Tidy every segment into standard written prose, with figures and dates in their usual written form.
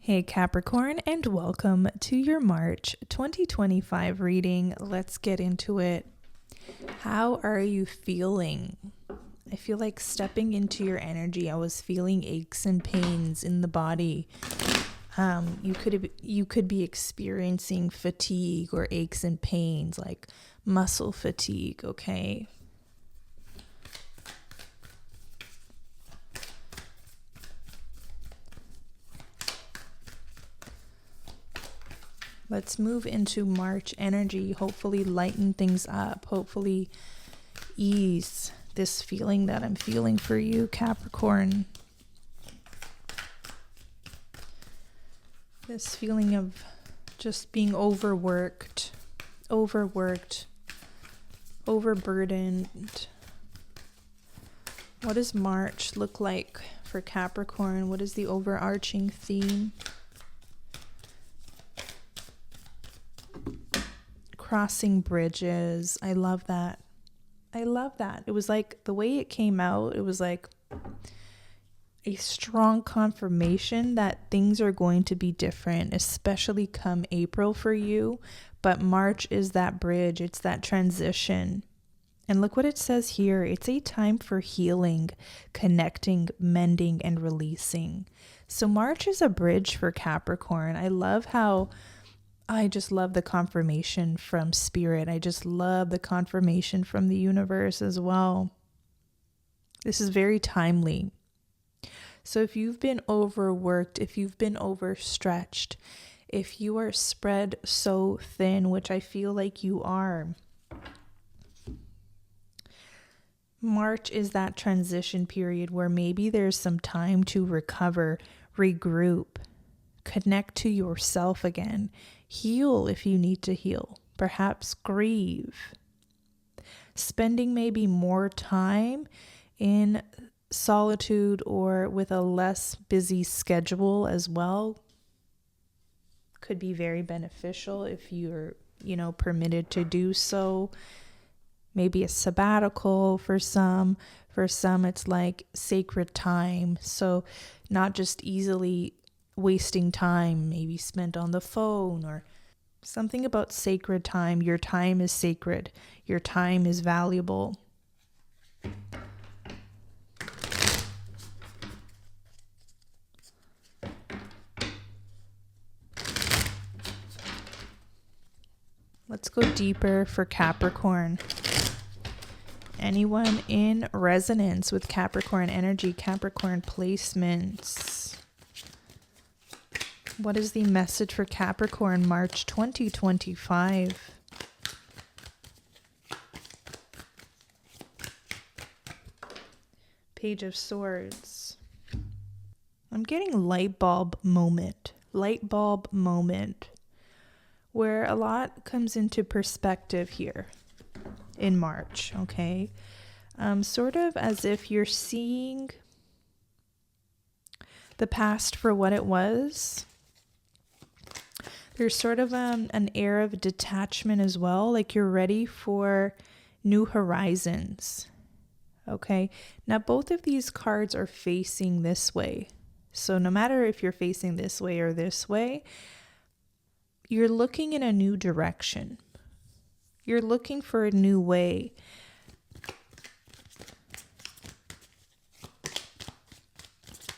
Hey Capricorn, and welcome to your March 2025 reading. Let's get into it. How are you feeling? I feel like stepping into your energy. I was feeling aches and pains in the body. You could be experiencing fatigue or aches and pains, like muscle fatigue, okay? Let's move into March energy, hopefully lighten things up, hopefully ease this feeling that I'm feeling for you, Capricorn. This feeling of just being overworked, overburdened. What does March look like for Capricorn? What is the overarching theme? Crossing bridges. I love that. It was like the way it came out, it was like a strong confirmation that things are going to be different, especially come April for you. But March is that bridge, it's that transition. And look what it says here. It's a time for healing, connecting, mending, and releasing. So March is a bridge for Capricorn. I just love the confirmation from Spirit. I just love the confirmation from the universe as well. This is very timely. So if you've been overworked, if you've been overstretched, if you are spread so thin, which I feel like you are, March is that transition period where maybe there's some time to recover, regroup, connect to yourself again. Heal if you need to heal. Perhaps grieve. Spending maybe more time in solitude or with a less busy schedule as well could be very beneficial if you're, permitted to do so. Maybe a sabbatical for some. For some, it's like sacred time. So not just easily wasting time, maybe spent on the phone or something about sacred time. Your time is sacred. Your time is valuable. Let's go deeper for Capricorn. Anyone in resonance with Capricorn energy, Capricorn placements? What is the message for Capricorn, March 2025? Page of Swords. I'm getting light bulb moment, where a lot comes into perspective here in March, okay? Sort of as if you're seeing the past for what it was. There's sort of an air of detachment as well, like you're ready for new horizons. Okay, now both of these cards are facing this way. So no matter if you're facing this way or this way, you're looking in a new direction. You're looking for a new way.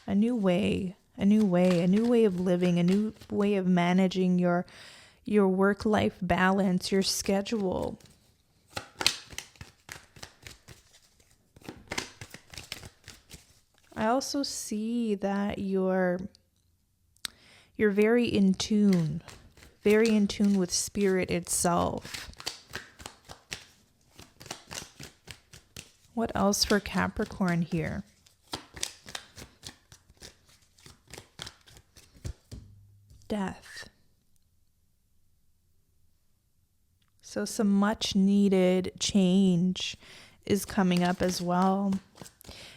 A new way of living, a new way of managing your work-life balance, your schedule. I also see that you're very in tune with spirit itself. What else for Capricorn here? Death. So some much needed change is coming up as well.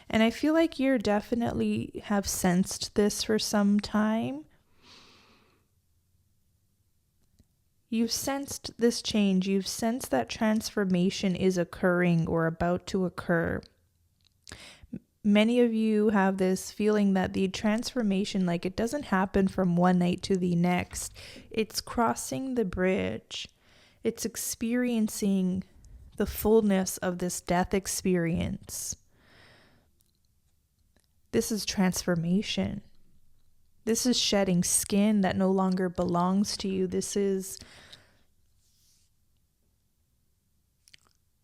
And I feel like you definitely have sensed this for some time. You've sensed this change. You've sensed that transformation is occurring or about to occur. many of you have this feeling that the transformation, like, it doesn't happen from one night to the next. It's crossing the bridge. It's experiencing the fullness of this death experience. This is transformation. This is shedding skin that no longer belongs to you. This is,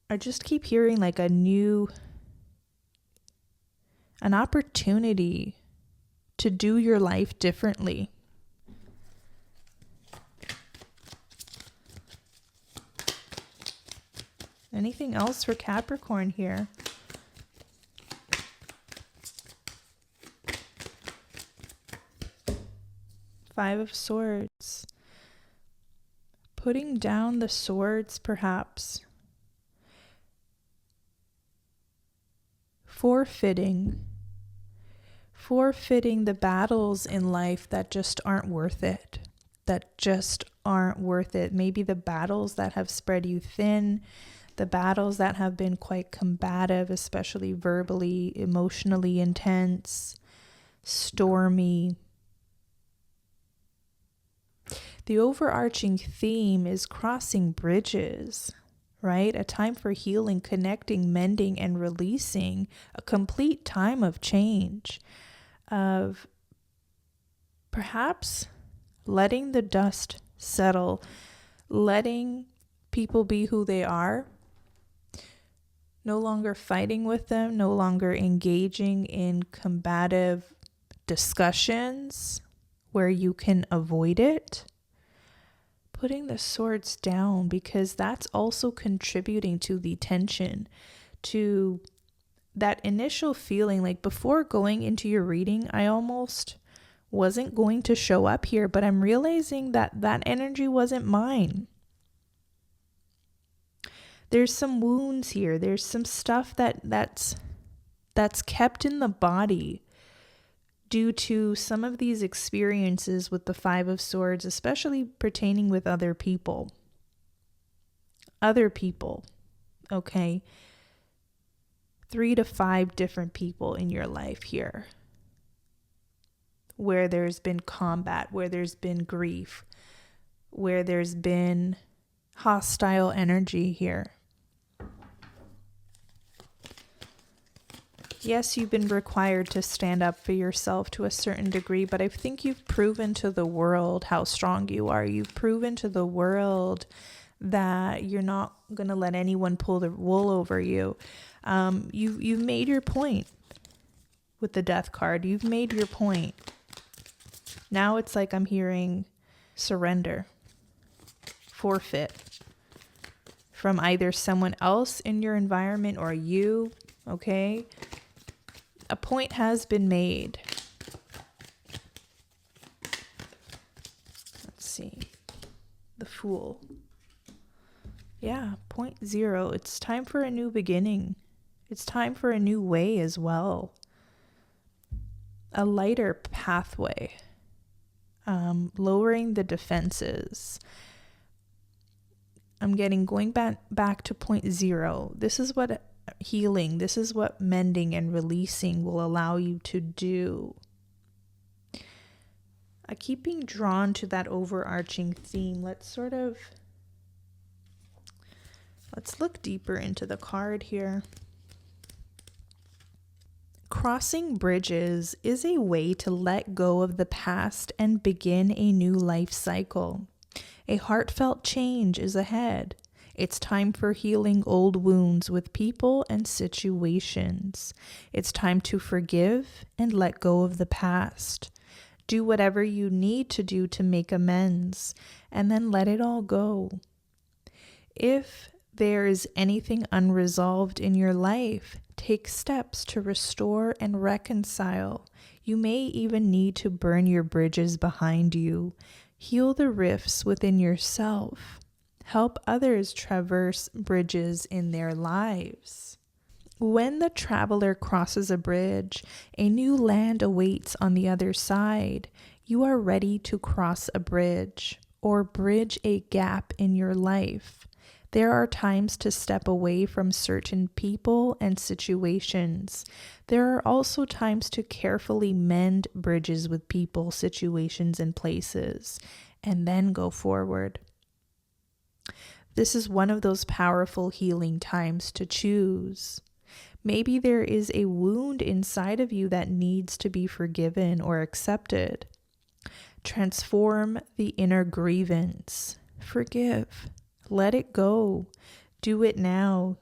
I just keep hearing like an opportunity to do your life differently. Anything else for Capricorn here? Five of Swords. Putting down the swords, perhaps. Forfeiting the battles in life that just aren't worth it. Maybe the battles that have spread you thin, the battles that have been quite combative, especially verbally, emotionally intense, stormy. The overarching theme is crossing bridges, right? A time for healing, connecting, mending, and releasing. A complete time of change, of perhaps letting the dust settle, letting people be who they are, no longer fighting with them, no longer engaging in combative discussions where you can avoid it. Putting the swords down, because that's also contributing to the tension, to that initial feeling. Like, before going into your reading, I almost wasn't going to show up here, but I'm realizing that that energy wasn't mine. There's some wounds here. There's some stuff that's kept in the body due to some of these experiences with the Five of Swords, especially pertaining with other people. Okay? 3 to 5 different people in your life here, where there's been combat, where there's been grief, where there's been hostile energy here. Yes, you've been required to stand up for yourself to a certain degree, but I think you've proven to the world how strong you are. You've proven to the world that you're not going to let anyone pull the wool over you. You've made your point with the Death card. You've made your point. Now it's like I'm hearing surrender, forfeit from either someone else in your environment or you, okay? A point has been made. Let's see. The Fool. Yeah, point 0. It's time for a new beginning. It's time for a new way as well. A lighter pathway. Lowering the defenses. I'm going back to point 0. This is what healing, this is what mending and releasing will allow you to do. I keep being drawn to that overarching theme. Let's look deeper into the card here. Crossing bridges is a way to let go of the past and begin a new life cycle. A heartfelt change is ahead. It's time for healing old wounds with people and situations. It's time to forgive and let go of the past. Do whatever you need to do to make amends, and then let it all go. If there is anything unresolved in your life, take steps to restore and reconcile. You may even need to burn your bridges behind you. Heal the rifts within yourself. Help others traverse bridges in their lives. When the traveler crosses a bridge, a new land awaits on the other side. You are ready to cross a bridge or bridge a gap in your life. There are times to step away from certain people and situations. There are also times to carefully mend bridges with people, situations, and places, and then go forward. This is one of those powerful healing times to choose. Maybe there is a wound inside of you that needs to be forgiven or accepted. Transform the inner grievance. Forgive. Let it go. Do it now.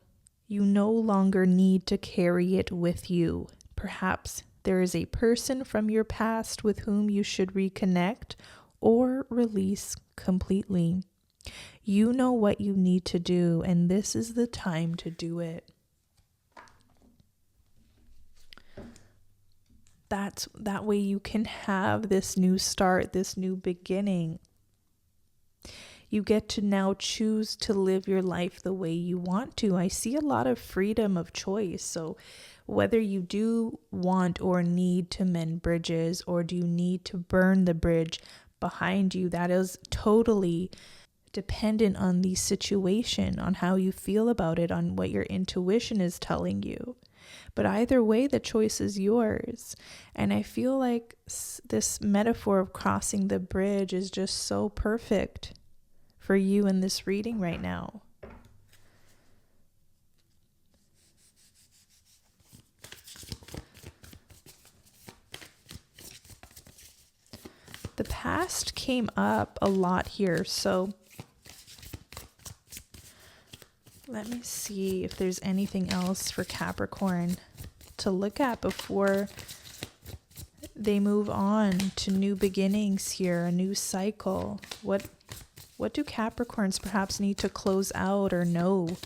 You no longer need to carry it with you. Perhaps there is a person from your past with whom you should reconnect or release completely. You know what you need to do, and this is the time to do it. That way you can have this new start, this new beginning. You get to now choose to live your life the way you want to. I see a lot of freedom of choice. So whether you do want or need to mend bridges, or do you need to burn the bridge behind you, that is totally dependent on the situation, on how you feel about it, on what your intuition is telling you. But either way, the choice is yours. And I feel like this metaphor of crossing the bridge is just so perfect for you in this reading right now. The past came up a lot here, so let me see if there's anything else for Capricorn to look at before they move on to new beginnings here, a new cycle. What do Capricorns perhaps need to close out or know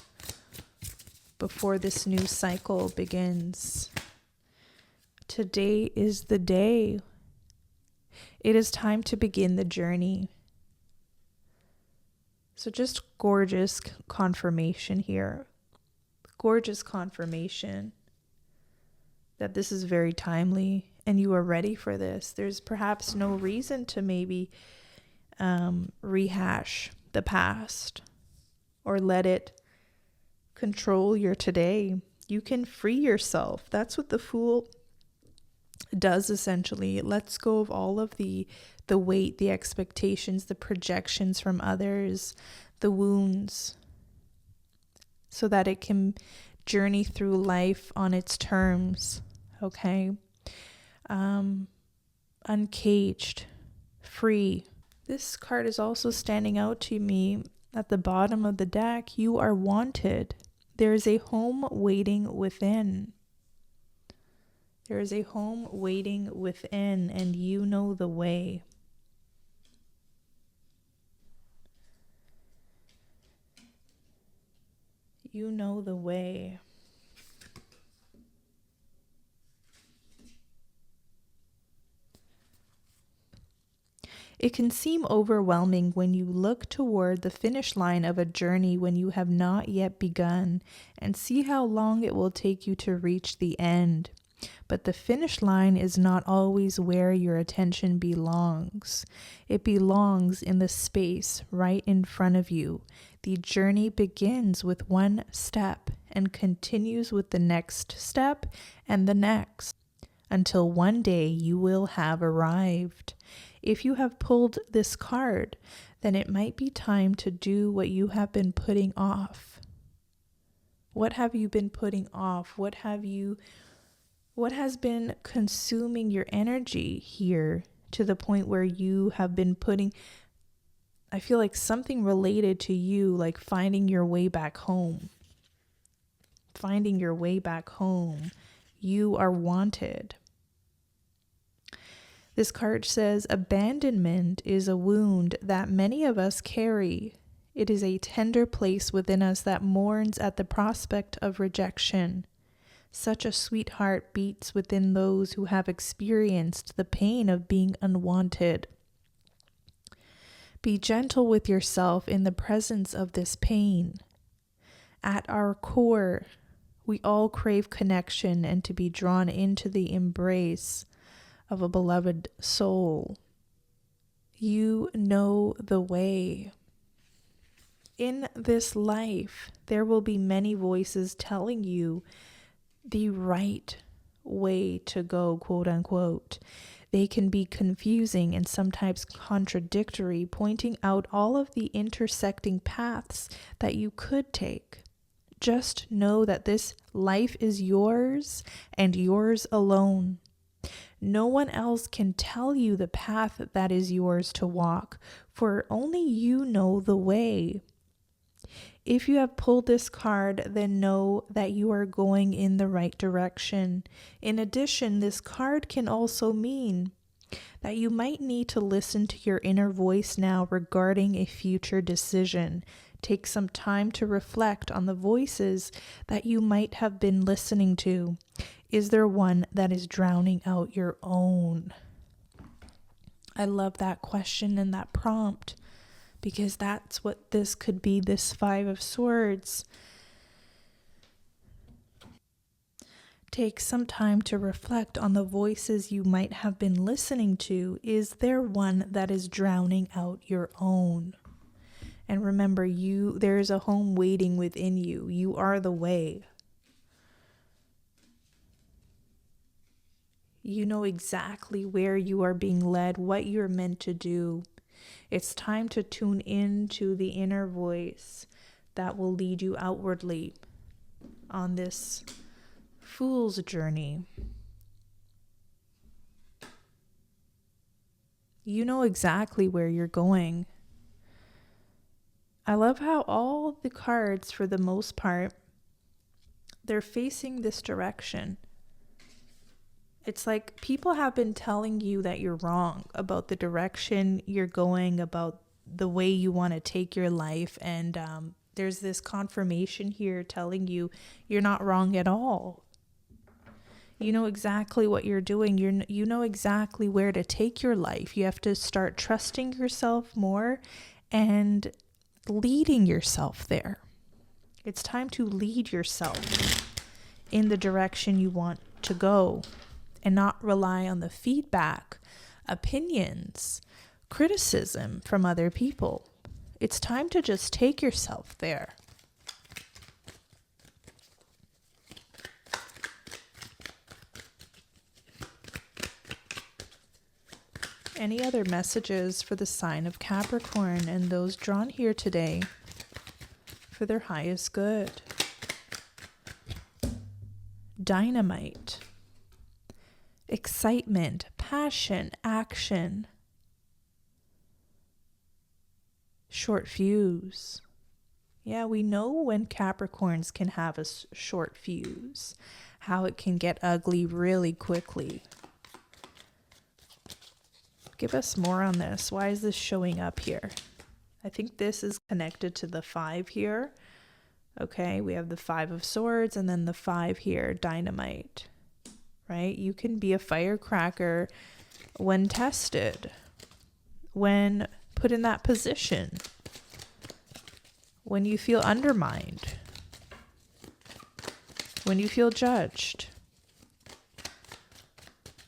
before this new cycle begins? Today is the day. It is time to begin the journey. So just gorgeous confirmation here. Gorgeous confirmation that this is very timely and you are ready for this. There's perhaps no reason to maybe rehash the past or let it control your today. You can free yourself. That's what the Fool does essentially. It lets go of all of the weight, the expectations, the projections from others, the wounds, so that it can journey through life on its terms. Okay? Uncaged, free. This card is also standing out to me at the bottom of the deck. You are wanted. There is a home waiting within. There is a home waiting within, and you know the way. You know the way. It can seem overwhelming when you look toward the finish line of a journey when you have not yet begun, and see how long it will take you to reach the end. But the finish line is not always where your attention belongs. It belongs in the space right in front of you. The journey begins with one step and continues with the next step and the next, until one day you will have arrived. If you have pulled this card, then it might be time to do what you have been putting off. What have you been putting off? What has been consuming your energy here to the point where you have been putting, I feel like something related to you, like finding your way back home. Finding your way back home. You are wanted. This card says, abandonment is a wound that many of us carry. It is a tender place within us that mourns at the prospect of rejection. Such a sweet heart beats within those who have experienced the pain of being unwanted. Be gentle with yourself in the presence of this pain. At our core, we all crave connection and to be drawn into the embrace of a beloved soul. You know the way. In this life, there will be many voices telling you the right way to go, quote unquote. They can be confusing and sometimes contradictory, pointing out all of the intersecting paths that you could take. Just know that this life is yours and yours alone. No one else can tell you the path that is yours to walk, for only you know the way. If you have pulled this card, then know that you are going in the right direction. In addition, this card can also mean that you might need to listen to your inner voice now regarding a future decision. Take some time to reflect on the voices that you might have been listening to. Is there one that is drowning out your own? I love that question and that prompt, because that's what this could be, this Five of Swords. Take some time to reflect on the voices you might have been listening to. Is there one that is drowning out your own? And remember, there is a home waiting within you. You are the way. You know exactly where you are being led, what you're meant to do. It's time to tune into the inner voice that will lead you outwardly on this fool's journey. You know exactly where you're going. I love how all the cards, for the most part, they're facing this direction. It's like people have been telling you that you're wrong about the direction you're going, about the way you want to take your life. And there's this confirmation here telling you you're not wrong at all. You know exactly what you're doing. You know exactly where to take your life. You have to start trusting yourself more and leading yourself there. It's time to lead yourself in the direction you want to go and not rely on the feedback, opinions, criticism from other people. It's time to just take yourself there. Any other messages for the sign of Capricorn and those drawn here today for their highest good? Dynamite. Excitement, passion, action. Short fuse. Yeah, we know when Capricorns can have a short fuse, how it can get ugly really quickly. Give us more on this. Why is this showing up here? I think this is connected to the 5 here. Okay, we have the 5 of Swords and then the 5 here, dynamite. Right? You can be a firecracker when tested, when put in that position, when you feel undermined, when you feel judged.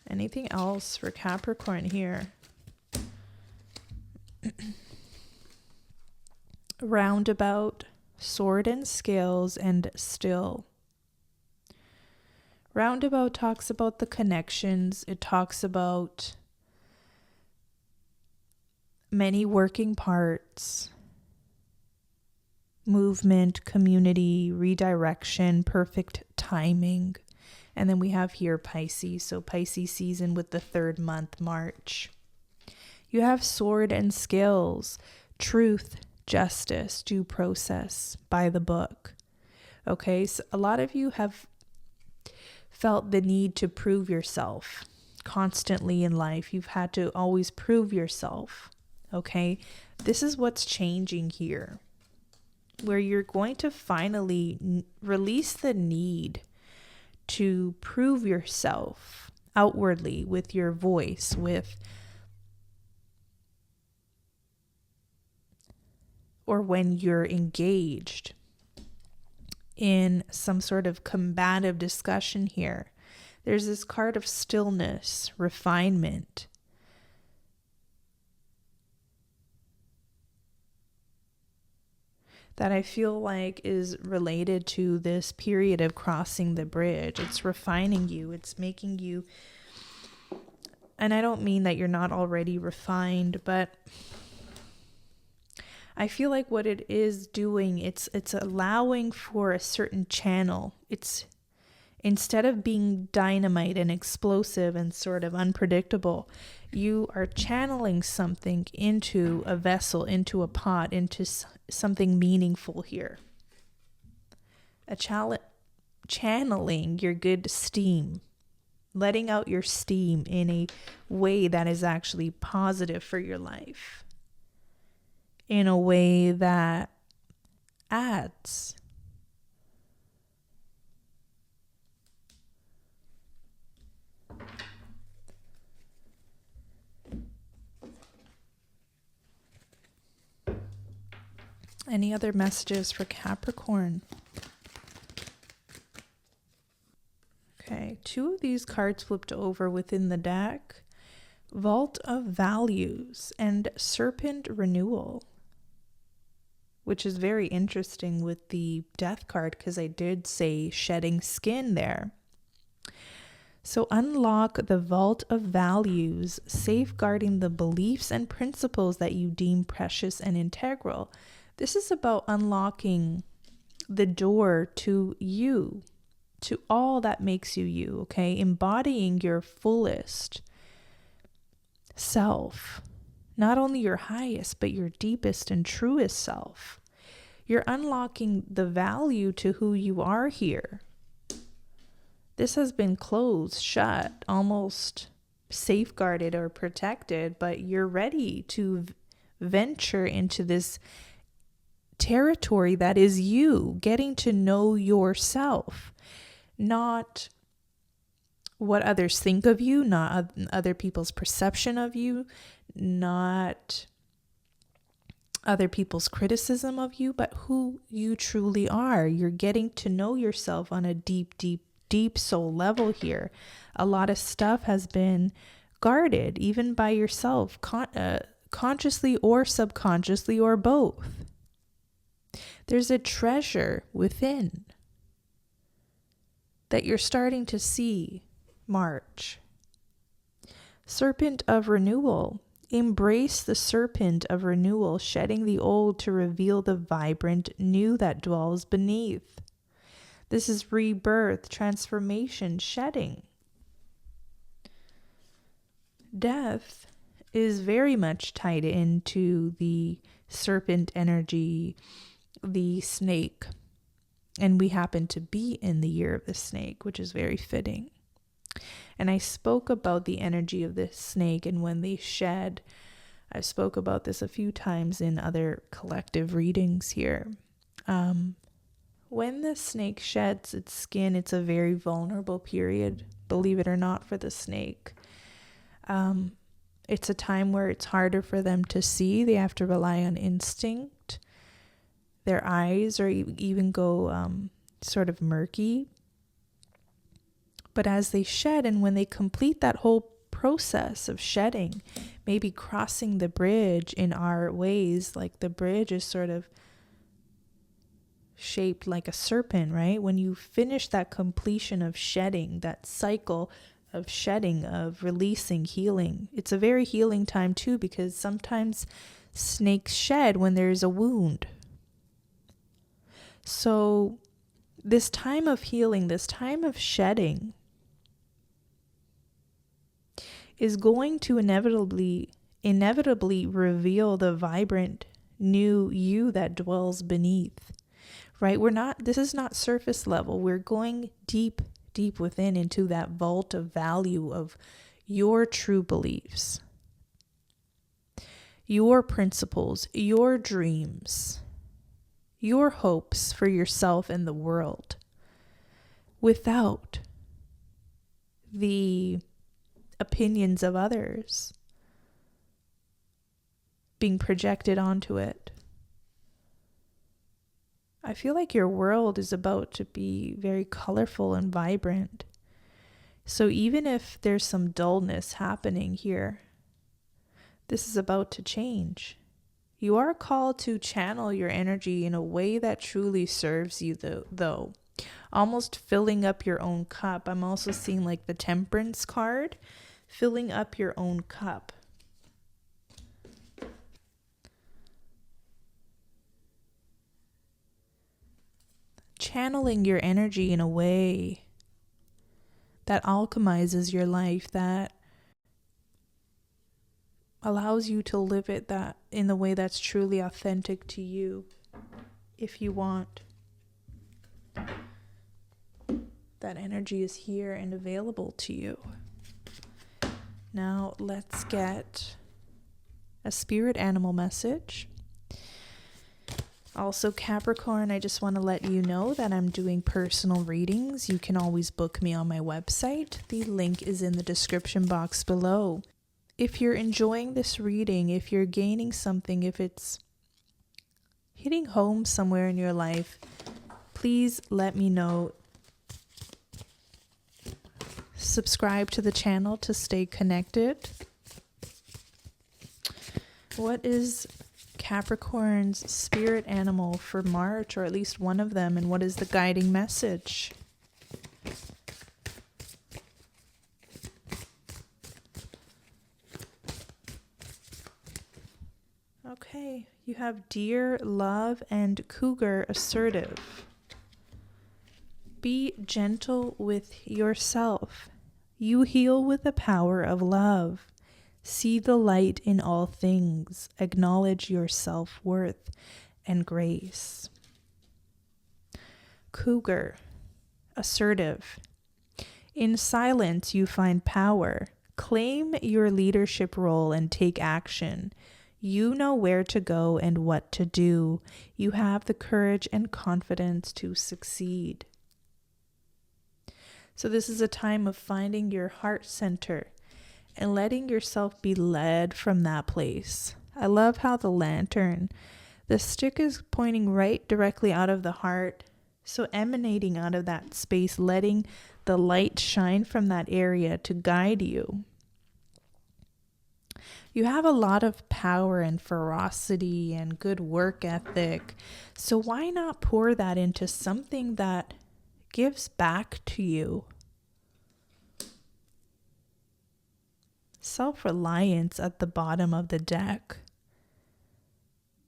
Anything else for Capricorn here? Roundabout, sword and scales, and still. Roundabout talks about the connections. It talks about many working parts, movement, community, redirection, perfect timing. And then we have here Pisces. So Pisces season with the 3rd month, March. You have sword and scales, truth, justice, due process, by the book. Okay, so a lot of you have felt the need to prove yourself constantly in life. You've had to always prove yourself. Okay, this is what's changing here, where you're going to finally release the need to prove yourself outwardly with your voice, or when you're engaged in some sort of combative discussion here. There's this card of stillness, refinement. that I feel like is related to this period of crossing the bridge. It's refining you. It's making you, and I don't mean that you're not already refined, but I feel like what it is doing, it's allowing for a certain channel. It's, instead of being dynamite and explosive and sort of unpredictable, you are channeling something into a vessel, into a pot, into something meaningful here. Channeling your good steam, letting out your steam in a way that is actually positive for your life, in a way that adds. Any other messages for Capricorn? Okay, 2 of these cards flipped over within the deck. Vault of Values and Serpent Renewal, which is very interesting with the Death card because I did say shedding skin there. So unlock the Vault of Values, safeguarding the beliefs and principles that you deem precious and integral. This is about unlocking the door to you, to all that makes you you, okay? Embodying your fullest self, not only your highest, but your deepest and truest self. You're unlocking the value to who you are here. This has been closed, shut, almost safeguarded or protected, but you're ready to venture into this territory that is you, getting to know yourself, not what others think of you, not other people's perception of you, not other people's criticism of you, but who you truly are. You're getting to know yourself on a deep, deep, deep soul level here. A lot of stuff has been guarded, even by yourself, consciously or subconsciously or both. There's a treasure within that you're starting to see March. Serpent of Renewal. Embrace the serpent of renewal, shedding the old to reveal the vibrant new that dwells beneath. This is rebirth, transformation, shedding. Death is very much tied into the serpent energy, the snake, and we happen to be in the year of the snake, which is very fitting. And I spoke about the energy of the snake and when they shed. I spoke about this a few times in other collective readings here. When the snake sheds its skin, it's a very vulnerable period, believe it or not, for the snake. It's a time where it's harder for them to see. They have to rely on instinct. Their eyes or even go sort of murky. But as they shed, and when they complete that whole process of shedding, maybe crossing the bridge in our ways, like the bridge is sort of shaped like a serpent, right? When you finish that completion of shedding, that cycle of shedding, of releasing, healing, it's a very healing time too, because sometimes snakes shed when there's a wound. So this time of healing, this time of shedding is going to inevitably reveal the vibrant new you that dwells beneath, right? This is not surface level. We're going deep, deep within into that vault of value of your true beliefs, your principles, your dreams, your hopes for yourself and the world, without the opinions of others being projected onto it. I feel like your world is about to be very colorful and vibrant. So even if there's some dullness happening here, this is about to change. You are called to channel your energy in a way that truly serves you, though. Almost filling up your own cup. I'm also seeing like the Temperance card, filling up your own cup. Channeling your energy in a way that alchemizes your life, that allows you to live it that in the way that's truly authentic to you, if you want. That energy is here and available to you. Now let's get a spirit animal message. Also, Capricorn, I just want to let you know that I'm doing personal readings. You can always book me on my website. The link is in the description box below. If you're enjoying this reading, if you're gaining something, if it's hitting home somewhere in your life, please let me know. Subscribe to the channel to stay connected. What is Capricorn's spirit animal for March, or at least one of them, and what is the guiding message? Okay, you have Deer, Love, and Cougar, Assertive. Be gentle with yourself. You heal with the power of love. See the light in all things. Acknowledge your self-worth and grace. Cougar, Assertive. In silence, you find power. Claim your leadership role and take action. You know where to go and what to do. You have the courage and confidence to succeed. So this is a time of finding your heart center and letting yourself be led from that place. I love how the lantern, the stick is pointing right directly out of the heart. So emanating out of that space, letting the light shine from that area to guide you. You have a lot of power and ferocity and good work ethic. So why not pour that into something that gives back to you? Self-reliance at the bottom of the deck.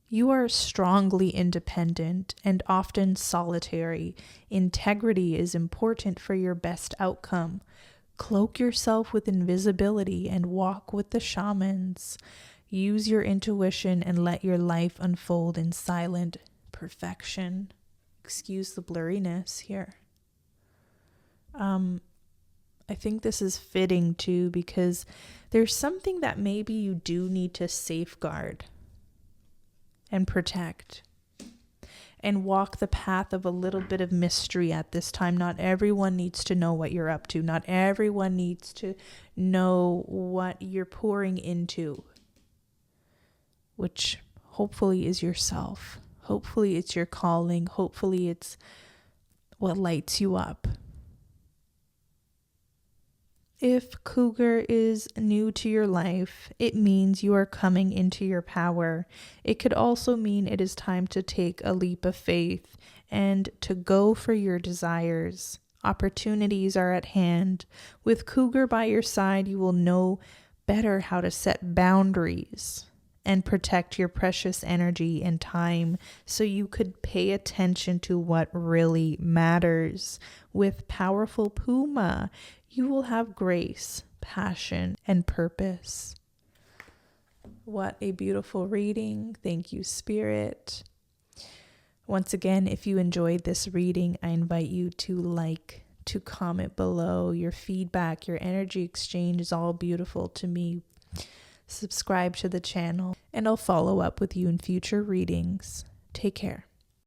You are strongly independent and often solitary. Integrity is important for your best outcome. Cloak yourself with invisibility and walk with the shamans. Use your intuition and let your life unfold in silent perfection. Excuse the blurriness here. I think this is fitting too, because there's something that maybe you do need to safeguard and protect and walk the path of a little bit of mystery at this time. Not everyone needs to know what you're up to. Not everyone needs to know what you're pouring into, which hopefully is yourself. Hopefully it's your calling. Hopefully it's what lights you up. If Cougar is new to your life, it means you are coming into your power. It could also mean it is time to take a leap of faith and to go for your desires. Opportunities are at hand. With Cougar by your side, you will know better how to set boundaries and protect your precious energy and time so you could pay attention to what really matters. With powerful Puma, you will have grace, passion, and purpose. What a beautiful reading. Thank you, Spirit. Once again, if you enjoyed this reading, I invite you to comment below. Your feedback, your energy exchange is all beautiful to me. Subscribe to the channel, and I'll follow up with you in future readings. Take care.